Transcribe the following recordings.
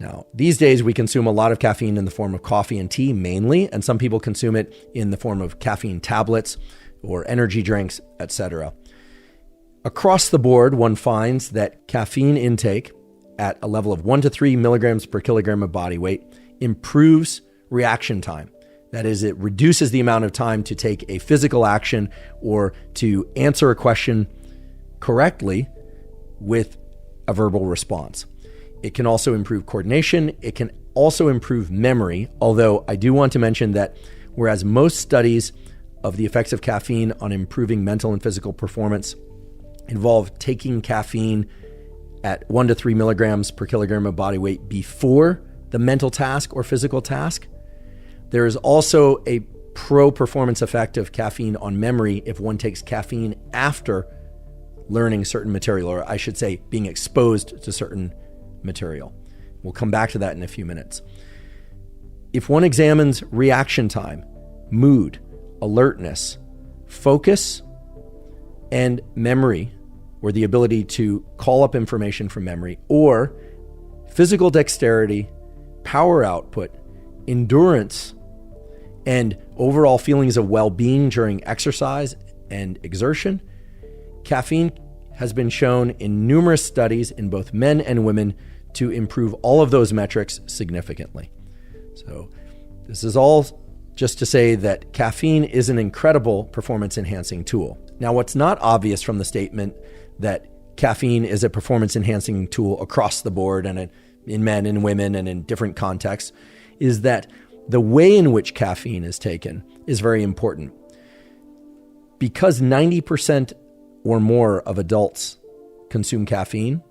Now, these days we consume a lot of caffeine in the form of coffee and tea mainly, and some people consume it in the form of caffeine tablets or energy drinks, etc. Across the board, one finds that caffeine intake at a level of 1 to 3 milligrams per kilogram of body weight improves reaction time. That is, it reduces the amount of time to take a physical action or to answer a question correctly with a verbal response. It can also improve coordination. It can also improve memory, although I do want to mention that whereas most studies of the effects of caffeine on improving mental and physical performance involve taking caffeine at 1 to 3 milligrams per kilogram of body weight before the mental task or physical task, there is also a pro-performance effect of caffeine on memory if one takes caffeine after learning certain material, or I should say being exposed to certain material. We'll come back to that in a few minutes. If one examines reaction time, mood, alertness, focus, and memory, or the ability to call up information from memory, or physical dexterity, power output, endurance, and overall feelings of well-being during exercise and exertion, caffeine has been shown in numerous studies in both men and women to improve all of those metrics significantly. So this is all just to say that caffeine is an incredible performance-enhancing tool. Now, what's not obvious from the statement that caffeine is a performance-enhancing tool across the board and in men and women and in different contexts is that the way in which caffeine is taken is very important. Because 90% or more of adults consume caffeine,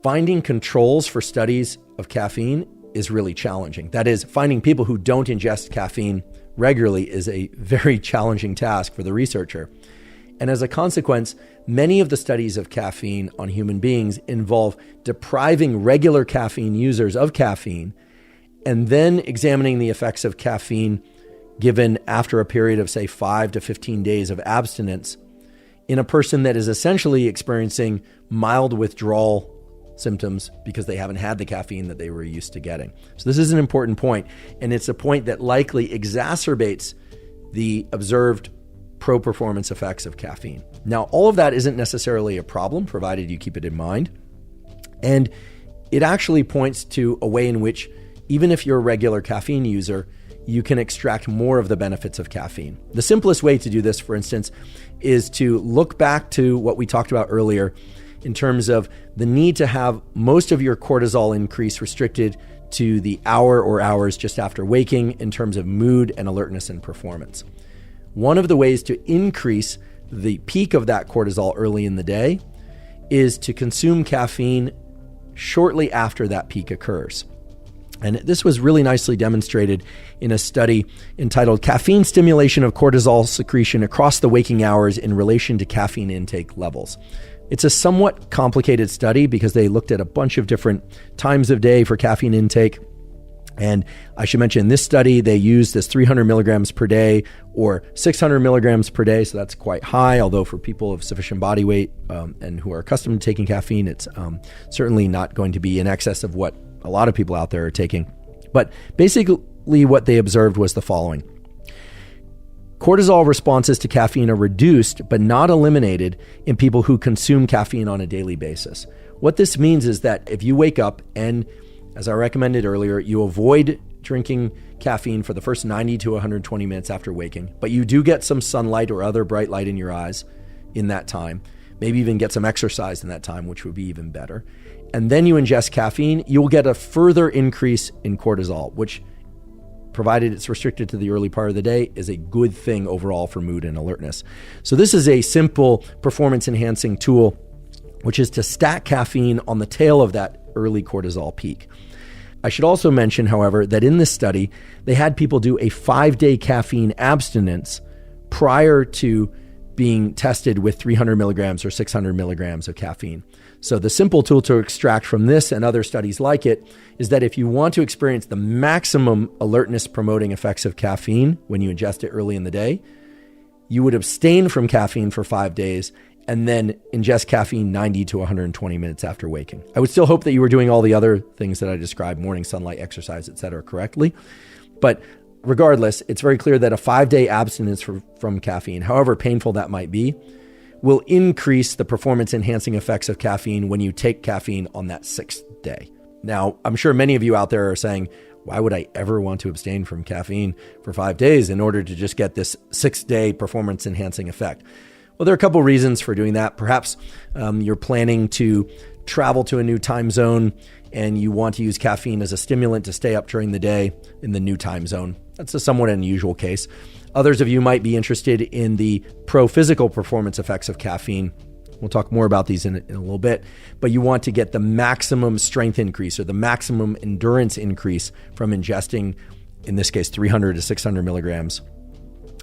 finding controls for studies of caffeine is really challenging. That is, finding people who don't ingest caffeine regularly is a very challenging task for the researcher. And as a consequence, many of the studies of caffeine on human beings involve depriving regular caffeine users of caffeine and then examining the effects of caffeine given after a period of, say, 5 to 15 days of abstinence in a person that is essentially experiencing mild withdrawal symptoms because they haven't had the caffeine that they were used to getting. So this is an important point, and it's a point that likely exacerbates the observed pro-performance effects of caffeine. Now, all of that isn't necessarily a problem, provided you keep it in mind. And it actually points to a way in which, even if you're a regular caffeine user, you can extract more of the benefits of caffeine. The simplest way to do this, for instance, is to look back to what we talked about earlier in terms of the need to have most of your cortisol increase restricted to the hour or hours just after waking in terms of mood and alertness and performance. One of the ways to increase the peak of that cortisol early in the day is to consume caffeine shortly after that peak occurs. And this was really nicely demonstrated in a study entitled Caffeine Stimulation of Cortisol Secretion Across the Waking Hours in Relation to Caffeine Intake Levels. It's a somewhat complicated study because they looked at a bunch of different times of day for caffeine intake. And I should mention in this study, they used this 300 milligrams per day or 600 milligrams per day. So that's quite high, although for people of sufficient body weight and who are accustomed to taking caffeine, it's certainly not going to be in excess of what a lot of people out there are taking. But basically what they observed was the following. Cortisol responses to caffeine are reduced but not eliminated in people who consume caffeine on a daily basis. What this means is that if you wake up and, as I recommended earlier, you avoid drinking caffeine for the first 90 to 120 minutes after waking, but you do get some sunlight or other bright light in your eyes in that time, maybe even get some exercise in that time, which would be even better, and then you ingest caffeine, you'll get a further increase in cortisol, which, provided it's restricted to the early part of the day, is a good thing overall for mood and alertness. So this is a simple performance-enhancing tool, which is to stack caffeine on the tail of that early cortisol peak. I should also mention, however, that in this study, they had people do a 5-day caffeine abstinence prior to being tested with 300 milligrams or 600 milligrams of caffeine. So the simple tool to extract from this and other studies like it is that if you want to experience the maximum alertness promoting effects of caffeine when you ingest it early in the day, you would abstain from caffeine for 5 days and then ingest caffeine 90 to 120 minutes after waking. I would still hope that you were doing all the other things that I described, morning sunlight, exercise, etc., correctly. But regardless, it's very clear that a 5-day abstinence from caffeine, however painful that might be, will increase the performance-enhancing effects of caffeine when you take caffeine on that 6th day. Now, I'm sure many of you out there are saying, why would I ever want to abstain from caffeine for 5 days in order to just get this 6-day performance-enhancing effect? Well, there are a couple reasons for doing that. Perhaps you're planning to travel to a new time zone and you want to use caffeine as a stimulant to stay up during the day in the new time zone. That's a somewhat unusual case. Others of you might be interested in the pro-physical performance effects of caffeine. We'll talk more about these in a little bit, but you want to get the maximum strength increase or the maximum endurance increase from ingesting, in this case, 300 to 600 milligrams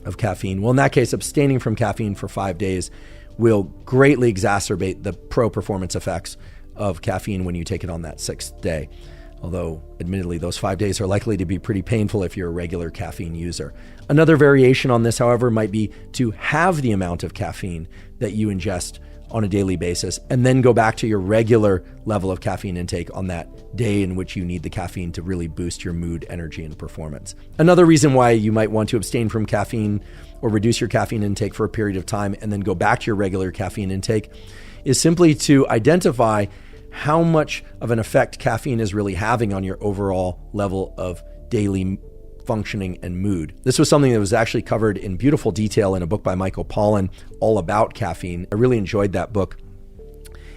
of caffeine. Well, in that case, abstaining from caffeine for 5 days will greatly exacerbate the pro-performance effects of caffeine when you take it on that 6th day. Although, admittedly, those 5 days are likely to be pretty painful if you're a regular caffeine user. Another variation on this, however, might be to halve the amount of caffeine that you ingest on a daily basis and then go back to your regular level of caffeine intake on that day in which you need the caffeine to really boost your mood, energy, and performance. Another reason why you might want to abstain from caffeine or reduce your caffeine intake for a period of time and then go back to your regular caffeine intake is simply to identify how much of an effect caffeine is really having on your overall level of daily functioning and mood. This was something that was actually covered in beautiful detail in a book by Michael Pollan, all about caffeine. I really enjoyed that book.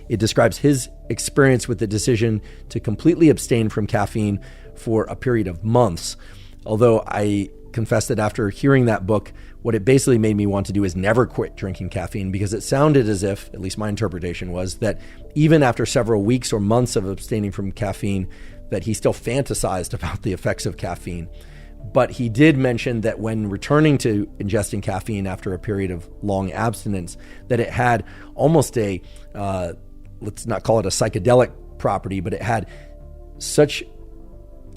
It describes his experience with the decision to completely abstain from caffeine for a period of months. Although I confess that after hearing that book, what it basically made me want to do is never quit drinking caffeine, because it sounded as if, at least my interpretation was, that even after several weeks or months of abstaining from caffeine, that he still fantasized about the effects of caffeine. But he did mention that when returning to ingesting caffeine after a period of long abstinence, that it had almost a, let's not call it a psychedelic property, but it had such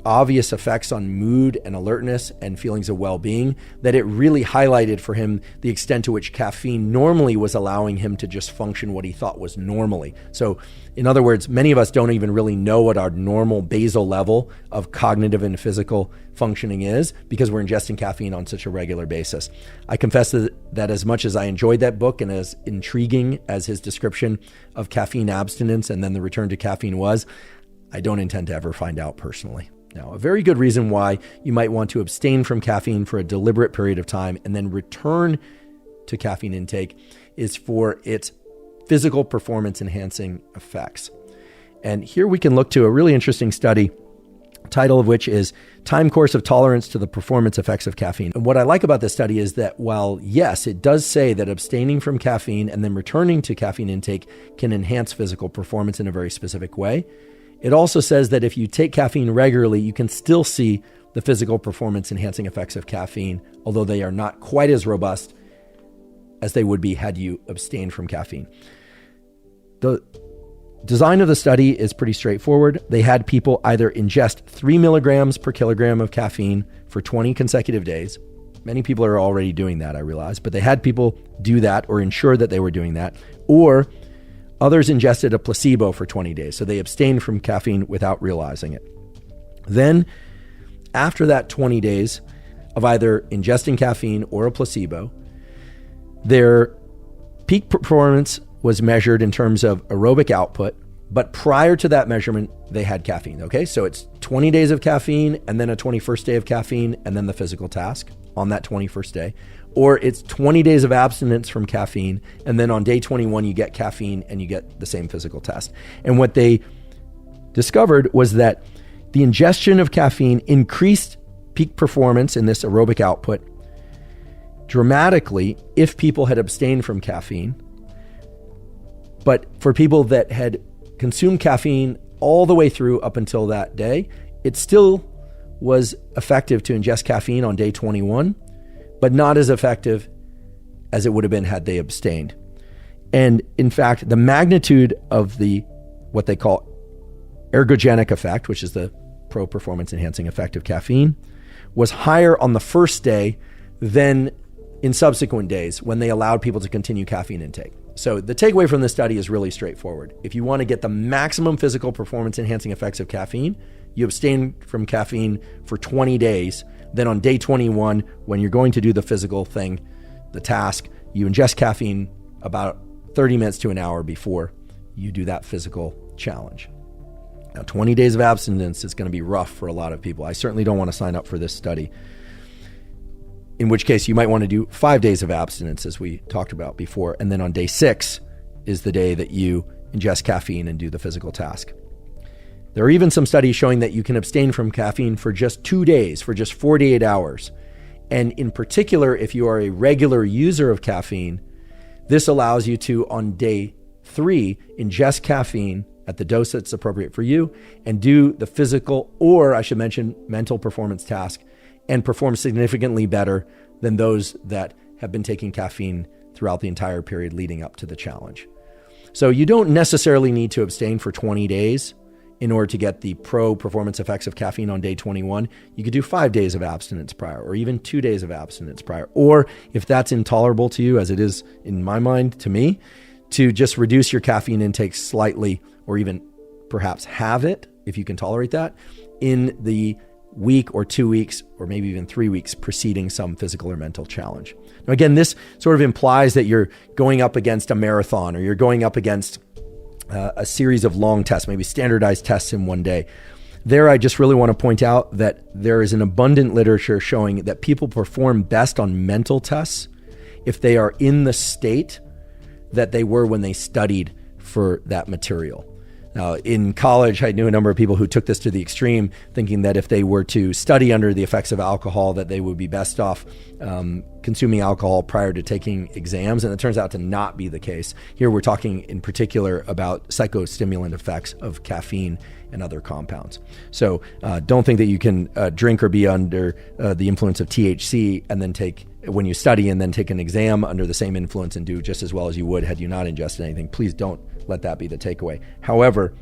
obvious effects on mood and alertness and feelings of well-being that it really highlighted for him the extent to which caffeine normally was allowing him to just function what he thought was normally. So in other words, many of us don't even really know what our normal basal level of cognitive and physical functioning is because we're ingesting caffeine on such a regular basis. I confess that as much as I enjoyed that book and as intriguing as his description of caffeine abstinence and then the return to caffeine was, I don't intend to ever find out personally. Now, a very good reason why you might want to abstain from caffeine for a deliberate period of time and then return to caffeine intake is for its physical performance enhancing effects. And here we can look to a really interesting study, title of which is Time Course of Tolerance to the Performance Effects of Caffeine. And what I like about this study is that while, yes, it does say that abstaining from caffeine and then returning to caffeine intake can enhance physical performance in a very specific way, it also says that if you take caffeine regularly, you can still see the physical performance enhancing effects of caffeine, although they are not quite as robust as they would be had you abstained from caffeine. The design of the study is pretty straightforward. They had people either ingest 3 milligrams per kilogram of caffeine for 20 consecutive days. Many people are already doing that, I realize, but they had people do that or ensure that they were doing that, or others ingested a placebo for 20 days, so they abstained from caffeine without realizing it. Then, after that 20 days of either ingesting caffeine or a placebo, their peak performance was measured in terms of aerobic output, but prior to that measurement, they had caffeine, okay? So it's 20 days of caffeine, and then a 21st day of caffeine, and then the physical task on that 21st day. Or it's 20 days of abstinence from caffeine, and then on day 21, you get caffeine and you get the same physical test. And what they discovered was that the ingestion of caffeine increased peak performance in this aerobic output dramatically if people had abstained from caffeine. But for people that had consumed caffeine all the way through up until that day, it still was effective to ingest caffeine on day 21, but not as effective as it would have been had they abstained. And in fact, the magnitude of the what they call ergogenic effect, which is the pro-performance enhancing effect of caffeine, was higher on the first day than in subsequent days when they allowed people to continue caffeine intake. So the takeaway from this study is really straightforward. If you want to get the maximum physical performance enhancing effects of caffeine, you abstain from caffeine for 20 days. Then on day 21, when you're going to do the physical thing, the task, you ingest caffeine about 30 minutes to an hour before you do that physical challenge. Now, 20 days of abstinence is going to be rough for a lot of people. I certainly don't want to sign up for this study, in which case you might want to do 5 days of abstinence, as we talked about before. And then on day 6 is the day that you ingest caffeine and do the physical task. There are even some studies showing that you can abstain from caffeine for just 2 days, for just 48 hours. And in particular, if you are a regular user of caffeine, this allows you to, on day 3, ingest caffeine at the dose that's appropriate for you and do the physical, or I should mention, mental performance task, and perform significantly better than those that have been taking caffeine throughout the entire period leading up to the challenge. So you don't necessarily need to abstain for 20 days in order to get the pro-performance effects of caffeine on day 21. You could do 5 days of abstinence prior, or even 2 days of abstinence prior. Or if that's intolerable to you, as it is in my mind to me, to just reduce your caffeine intake slightly, or even perhaps halve it, if you can tolerate that, in the week or 2 weeks, or maybe even 3 weeks preceding some physical or mental challenge. Now, again, this sort of implies that you're going up against a marathon, or you're going up against a series of long tests, maybe standardized tests in one day. There, I just really want to point out that there is an abundant literature showing that people perform best on mental tests if they are in the state that they were when they studied for that material. Now, in college, I knew a number of people who took this to the extreme, thinking that if they were to study under the effects of alcohol, that they would be best off consuming alcohol prior to taking exams. And it turns out to not be the case. Here, we're talking in particular about psychostimulant effects of caffeine and other compounds. So don't think that you can drink or be under the influence of THC and then when you study and then take an exam under the same influence and do just as well as you would had you not ingested anything. Please don't let that be the takeaway. However,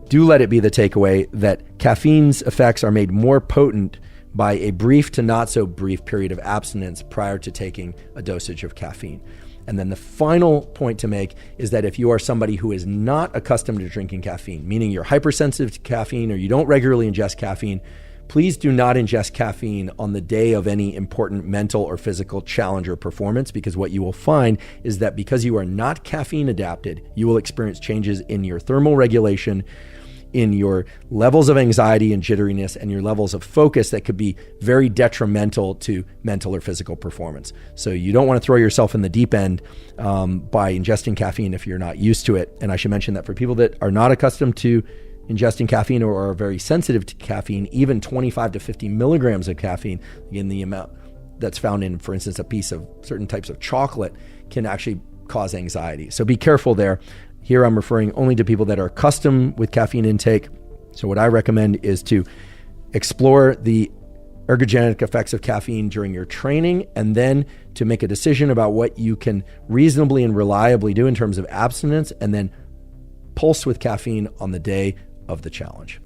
do let it be the takeaway that caffeine's effects are made more potent by a brief to not so brief period of abstinence prior to taking a dosage of caffeine. And then the final point to make is that if you are somebody who is not accustomed to drinking caffeine, meaning you're hypersensitive to caffeine or you don't regularly ingest caffeine, please do not ingest caffeine on the day of any important mental or physical challenge or performance, because what you will find is that because you are not caffeine adapted, you will experience changes in your thermal regulation, in your levels of anxiety and jitteriness, and your levels of focus that could be very detrimental to mental or physical performance. So you don't want to throw yourself in the deep end by ingesting caffeine if you're not used to it. And I should mention that for people that are not accustomed to ingesting caffeine or are very sensitive to caffeine, even 25 to 50 milligrams of caffeine, again, the amount that's found in, for instance, a piece of certain types of chocolate, can actually cause anxiety. So be careful there. Here I'm referring only to people that are accustomed with caffeine intake. So what I recommend is to explore the ergogenic effects of caffeine during your training, and then to make a decision about what you can reasonably and reliably do in terms of abstinence, and then pulse with caffeine on the day of the challenge.